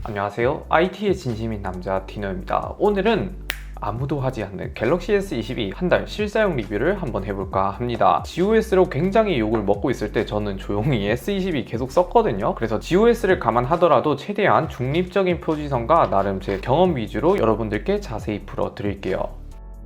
안녕하세요. IT의 진심인 남자 디노입니다. 오늘은 아무도 하지 않는 갤럭시 S22 한 달 실사용 리뷰를 한번 해볼까 합니다. GOS로 굉장히 욕을 먹고 있을 때 저는 조용히 S22 계속 썼거든요. 그래서 GOS를 감안하더라도 최대한 중립적인 표지선과 나름 제 경험 위주로 여러분들께 자세히 풀어드릴게요.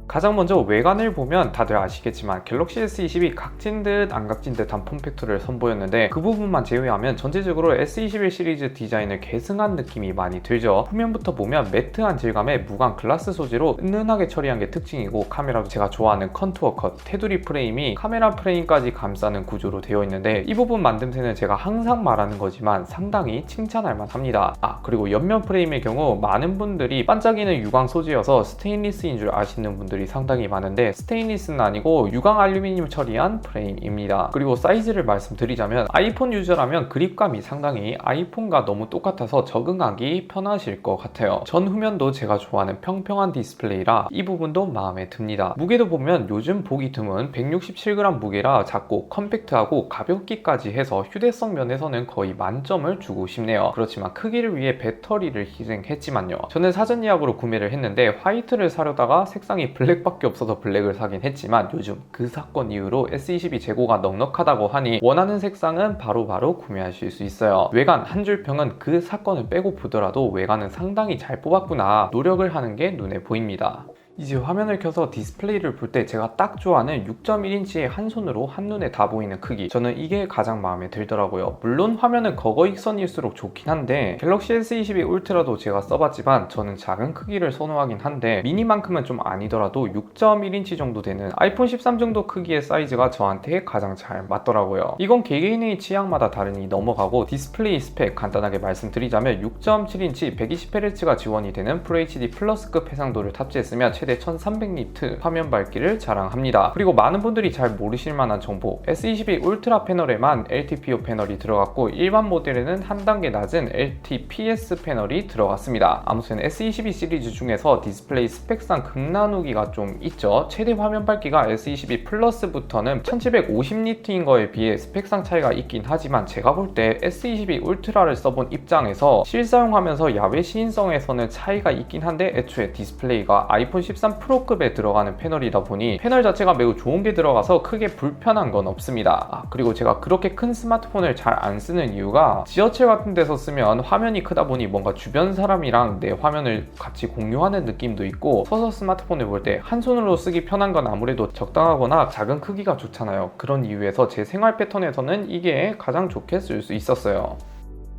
가장 먼저 외관을 보면 다들 아시겠지만 갤럭시 S22 각진 듯 안 각진 듯한 폼팩터를 선보였는데 그 부분만 제외하면 전체적으로 S21 시리즈 디자인을 계승한 느낌이 많이 들죠. 후면부터 보면 매트한 질감의 무광 글라스 소재로 은은하게 처리한 게 특징이고, 카메라도 제가 좋아하는 컨투어 컷 테두리 프레임이 카메라 프레임까지 감싸는 구조로 되어 있는데, 이 부분 만듦새는 제가 항상 말하는 거지만 상당히 칭찬할 만합니다. 그리고 옆면 프레임의 경우 많은 분들이 반짝이는 유광 소재여서 스테인리스인 줄 아시는 분들이 상당히 많은데, 스테인리스는 아니고 유광 알루미늄 처리한 프레임입니다. 그리고 사이즈를 말씀드리자면 아이폰 유저라면 그립감이 상당히 아이폰과 너무 똑같아서 적응하기 편하실 것 같아요. 전 후면도 제가 좋아하는 평평한 디스플레이라 이 부분도 마음에 듭니다. 무게도 보면 요즘 보기 드문 167g 무게라 작고 컴팩트하고 가볍기까지 해서 휴대성 면에서는 거의 만점을 주고 싶네요. 그렇지만 크기를 위해 배터리를 희생했지만요. 저는 사전 예약으로 구매를 했는데 화이트를 사려다가 색상이 블랙밖에 없어서 블랙을 사긴 했지만, 요즘 그 사건 이후로 S22 재고가 넉넉하다고 하니 원하는 색상은 바로바로 구매하실 수 있어요. 외관 한 줄 평은 그 사건을 빼고 보더라도 외관은 상당히 잘 뽑았구나, 노력을 하는 게 눈에 보입니다. 이제 화면을 켜서 디스플레이를 볼 때 제가 딱 좋아하는 6.1인치의 한 손으로 한눈에 다 보이는 크기, 저는 이게 가장 마음에 들더라고요. 물론 화면은 거거익선일수록 좋긴 한데 갤럭시 S22 울트라도 제가 써봤지만 저는 작은 크기를 선호하긴 한데, 미니만큼은 좀 아니더라도 6.1인치 정도 되는 아이폰 13 정도 크기의 사이즈가 저한테 가장 잘 맞더라고요. 이건 개개인의 취향마다 다르니 넘어가고, 디스플레이 스펙 간단하게 말씀드리자면 6.7인치 120Hz가 지원이 되는 FHD 플러스급 해상도를 탑재했으며 최대 1300니트 화면 밝기를 자랑합니다. 그리고 많은 분들이 잘 모르실 만한 정보, S22 울트라 패널에만 LTPO 패널이 들어갔고 일반 모델에는 한 단계 낮은 LTPS 패널이 들어갔습니다. 아무튼 S22 시리즈 중에서 디스플레이 스펙상 극나누기가 좀 있죠. 최대 화면 밝기가 S22 플러스부터는 1750니트인 거에 비해 스펙상 차이가 있긴 하지만, 제가 볼 때 S22 울트라를 써본 입장에서 실사용하면서 야외 시인성에서는 차이가 있긴 한데, 애초에 디스플레이가 아이폰 13 프로급에 들어가는 패널이다 보니 패널 자체가 매우 좋은 게 들어가서 크게 불편한 건 없습니다. 그리고 제가 그렇게 큰 스마트폰을 잘 안 쓰는 이유가, 지하철 같은 데서 쓰면 화면이 크다 보니 뭔가 주변 사람이랑 내 화면을 같이 공유하는 느낌도 있고, 서서 스마트폰을 볼 때 한 손으로 쓰기 편한 건 아무래도 적당하거나 작은 크기가 좋잖아요. 그런 이유에서 제 생활 패턴에서는 이게 가장 좋게 쓸 수 있었어요.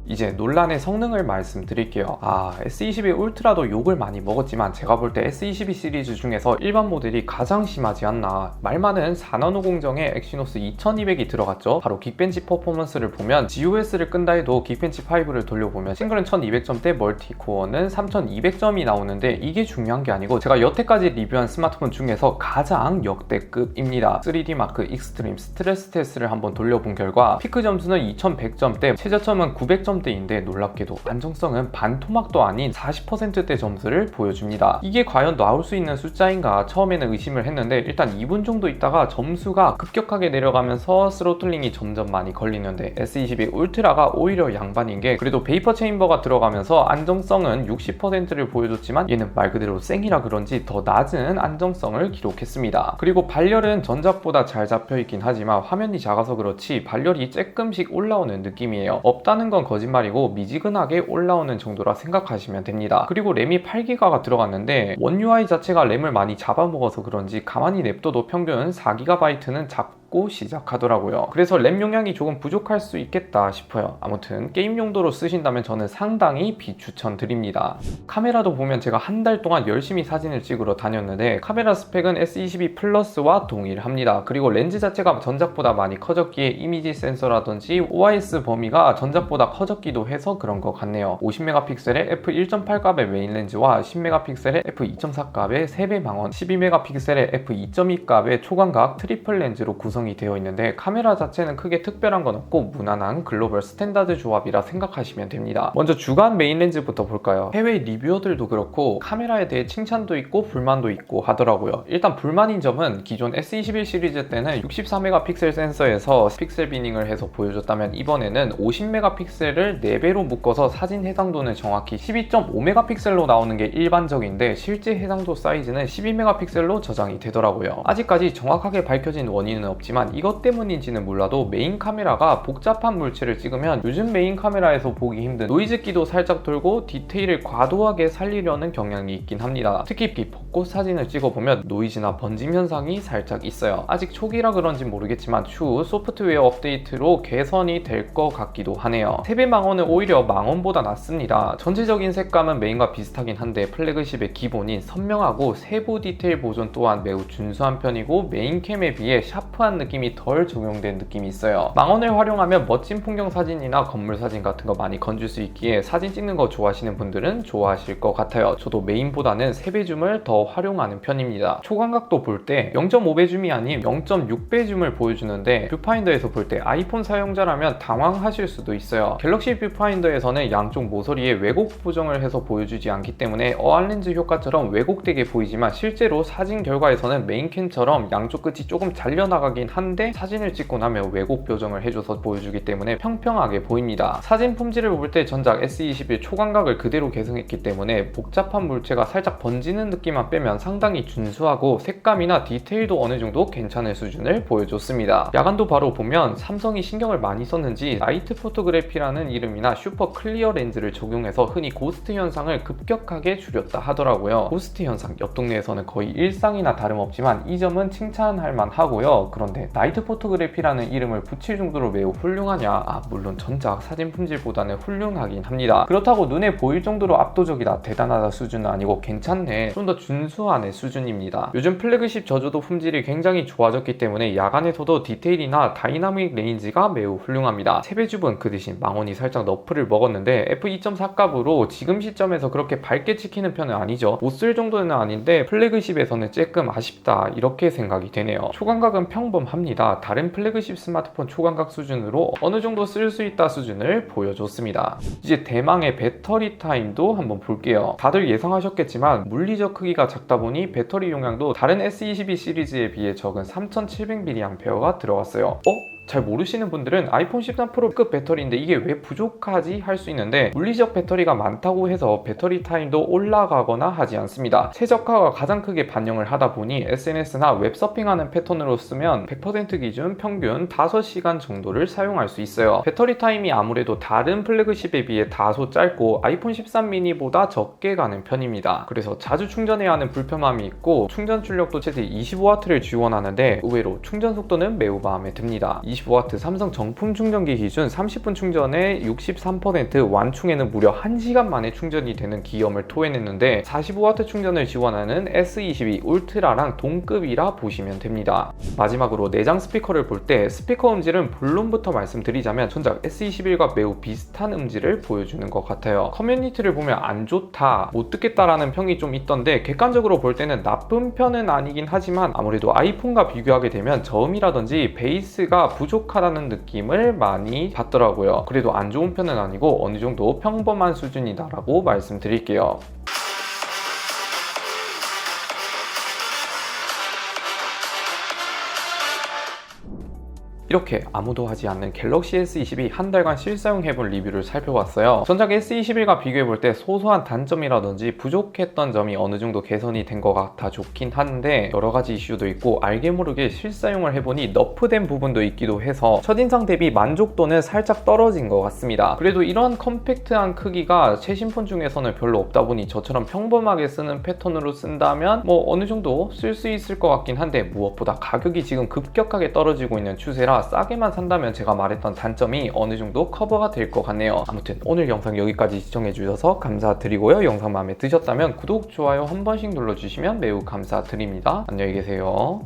이제 논란의 성능을 말씀드릴게요. S22 울트라도 욕을 많이 먹었지만 제가 볼 때 S22 시리즈 중에서 일반 모델이 가장 심하지 않나. 말 많은 4나노 공정의 엑시노스 2200이 들어갔죠. 바로 긱벤치 퍼포먼스를 보면 GOS를 끈다 해도 긱벤치 5를 돌려보면 싱글은 1200점대, 멀티코어는 3200점이 나오는데, 이게 중요한 게 아니고 제가 여태까지 리뷰한 스마트폰 중에서 가장 역대급입니다. 3D 마크 익스트림 스트레스 테스트를 한번 돌려본 결과 피크 점수는 2100점대, 최저점은 900점 대인데 놀랍게도 안정성은 반토막도 아닌 40%대 점수를 보여줍니다. 이게 과연 나올 수 있는 숫자인가 처음에는 의심을 했는데, 일단 2분 정도 있다가 점수가 급격하게 내려가면서 스로틀링이 점점 많이 걸리는데, S22 울트라가 오히려 양반인 게, 그래도 베이퍼 체인버가 들어가면서 안정성은 60%를 보여줬지만 얘는 말 그대로 쌩이라 그런지 더 낮은 안정성을 기록했습니다. 그리고 발열은 전작보다 잘 잡혀있긴 하지만 화면이 작아서 그렇지 발열이 조금씩 올라오는 느낌이에요. 없다는 건 거짓말이고 미지근하게 올라오는 정도라 생각하시면 됩니다. 그리고 램이 8기가가 들어갔는데 원 UI 자체가 램을 많이 잡아먹어서 그런지 가만히 냅둬도 평균 4GB는 잡고 시작하더라고요. 그래서 램 용량이 조금 부족할 수 있겠다 싶어요. 아무튼 게임 용도로 쓰신다면 저는 상당히 비추천드립니다. 카메라도 보면 제가 한 달 동안 열심히 사진을 찍으러 다녔는데 카메라 스펙은 S22 플러스와 동일합니다. 그리고 렌즈 자체가 전작보다 많이 커졌기에 이미지 센서라든지 OIS 범위가 전작보다 커졌기도 해서 그런 것 같네요. 50메가픽셀의 f1.8값의 메인 렌즈와 10메가픽셀의 f2.4값의 3배 망원, 12메가픽셀의 f2.2값의 초광각 트리플 렌즈로 구성이 구성이 되어 있는데 카메라 자체는 크게 특별한 건 없고 무난한 글로벌 스탠다드 조합이라 생각하시면 됩니다. 먼저 주간 메인 렌즈부터 볼까요? 해외 리뷰어들도 그렇고 카메라에 대해 칭찬도 있고 불만도 있고 하더라고요. 일단 불만인 점은 기존 S21 시리즈 때는 64메가픽셀 센서에서 픽셀 비닝을 해서 보여줬다면 이번에는 50메가픽셀을 4배로 묶어서 사진 해상도는 정확히 12.5메가픽셀로 나오는 게 일반적인데 실제 해상도 사이즈는 12메가픽셀로 저장이 되더라고요. 아직까지 정확하게 밝혀진 원인은 없지만 이것 때문인지는 몰라도 메인 카메라가 복잡한 물체를 찍으면 요즘 메인 카메라에서 보기 힘든 노이즈기도 살짝 돌고 디테일을 과도하게 살리려는 경향이 있긴 합니다. 특히 벚꽃 사진을 찍어보면 노이즈나 번짐 현상이 살짝 있어요. 아직 초기라 그런지 모르겠지만 추후 소프트웨어 업데이트로 개선이 될 것 같기도 하네요. 세배 망원은 오히려 망원보다 낫습니다. 전체적인 색감은 메인과 비슷하긴 한데 플래그십의 기본인 선명하고 세부 디테일 보존 또한 매우 준수한 편이고 메인캠에 비해 샤프한 느낌이 덜 적용된 느낌이 있어요. 망원을 활용하면 멋진 풍경 사진이나 건물 사진 같은 거 많이 건질 수 있기에 사진 찍는 거 좋아하시는 분들은 좋아하실 것 같아요. 저도 메인보다는 3배 줌을 더 활용하는 편입니다. 초광각도 볼 때 0.5배 줌이 아닌 0.6배 줌을 보여주는데 뷰파인더에서 볼 때 아이폰 사용자라면 당황하실 수도 있어요. 갤럭시 뷰파인더에서는 양쪽 모서리에 왜곡 보정을 해서 보여주지 않기 때문에 어안렌즈 효과처럼 왜곡되게 보이지만 실제로 사진 결과에서는 메인캠처럼 양쪽 끝이 조금 잘려나가긴 한데 사진을 찍고 나면 왜곡 교정을 해줘서 보여주기 때문에 평평하게 보입니다. 사진 품질을 볼 때 전작 S21 초광각을 그대로 계승했기 때문에 복잡한 물체가 살짝 번지는 느낌만 빼면 상당히 준수하고 색감이나 디테일도 어느 정도 괜찮은 수준을 보여줬습니다. 야간도 바로 보면 삼성이 신경을 많이 썼는지 나이트 포토그래피라는 이름이나 슈퍼 클리어 렌즈를 적용해서 흔히 고스트 현상을 급격하게 줄였다 하더라고요. 고스트 현상 옆 동네에서는 거의 일상이나 다름없지만 이 점은 칭찬할 만하고요. 그런데 나이트 포토그래피라는 이름을 붙일 정도로 매우 훌륭하냐? 물론 전작 사진 품질보다는 훌륭하긴 합니다. 그렇다고 눈에 보일 정도로 압도적이다, 대단하다 수준은 아니고 괜찮네, 좀 더 준수한 수준입니다. 요즘 플래그십 저조도 품질이 굉장히 좋아졌기 때문에 야간에서도 디테일이나 다이나믹 레인지가 매우 훌륭합니다. 세배줍은 그 대신 망원이 살짝 너프를 먹었는데 f2.4 값으로 지금 시점에서 그렇게 밝게 찍히는 편은 아니죠. 못 쓸 정도는 아닌데 플래그십에서는 조금 아쉽다 이렇게 생각이 되네요. 초광각은 평범합니다. 다른 플래그십 스마트폰 초광각 수준으로 어느 정도 쓸 수 있다 수준을 보여줬습니다. 이제 대망의 배터리 타임도 한번 볼게요. 다들 예상하셨겠지만 물리적 크기가 작다 보니 배터리 용량도 다른 S22 시리즈에 비해 적은 3700mAh가 들어갔어요. 잘 모르시는 분들은 아이폰 13 프로급 배터리인데 이게 왜 부족하지 할 수 있는데 물리적 배터리가 많다고 해서 배터리 타임도 올라가거나 하지 않습니다. 최적화가 가장 크게 반영을 하다 보니 SNS나 웹서핑하는 패턴으로 쓰면 100% 기준 평균 5시간 정도를 사용할 수 있어요. 배터리 타임이 아무래도 다른 플래그십에 비해 다소 짧고 아이폰 13 미니보다 적게 가는 편입니다. 그래서 자주 충전해야 하는 불편함이 있고 충전 출력도 최대 25W를 지원하는데 의외로 충전 속도는 매우 마음에 듭니다. 25W 삼성 정품 충전기 기준 30분 충전에 63%, 완충에는 무려 1시간 만에 충전이 되는 기염을 토해냈는데 45W 충전을 지원하는 S22 울트라랑 동급이라 보시면 됩니다. 마지막으로 내장 스피커를 볼 때 스피커 음질은 본론부터 말씀드리자면 전작 S21과 매우 비슷한 음질을 보여주는 것 같아요. 커뮤니티를 보면 안 좋다, 못 듣겠다라는 평이 좀 있던데 객관적으로 볼 때는 나쁜 편은 아니긴 하지만 아무래도 아이폰과 비교하게 되면 저음이라든지 베이스가 부족하다는 느낌을 많이 받더라고요. 그래도 안 좋은 편은 아니고 어느 정도 평범한 수준이다라고 말씀드릴게요. 이렇게 아무도 하지 않는 갤럭시 S22 한 달간 실사용해본 리뷰를 살펴봤어요. 전작 S21과 비교해볼 때 소소한 단점이라든지 부족했던 점이 어느 정도 개선이 된 것 같아 좋긴 한데 여러가지 이슈도 있고 알게 모르게 실사용을 해보니 너프된 부분도 있기도 해서 첫인상 대비 만족도는 살짝 떨어진 것 같습니다. 그래도 이런 컴팩트한 크기가 최신 폰 중에서는 별로 없다 보니 저처럼 평범하게 쓰는 패턴으로 쓴다면 어느 정도 쓸 수 있을 것 같긴 한데 무엇보다 가격이 지금 급격하게 떨어지고 있는 추세라 싸게만 산다면 제가 말했던 단점이 어느 정도 커버가 될 것 같네요. 아무튼 오늘 영상 여기까지 시청해주셔서 감사드리고요. 영상 마음에 드셨다면 구독, 좋아요 한 번씩 눌러주시면 매우 감사드립니다. 안녕히 계세요.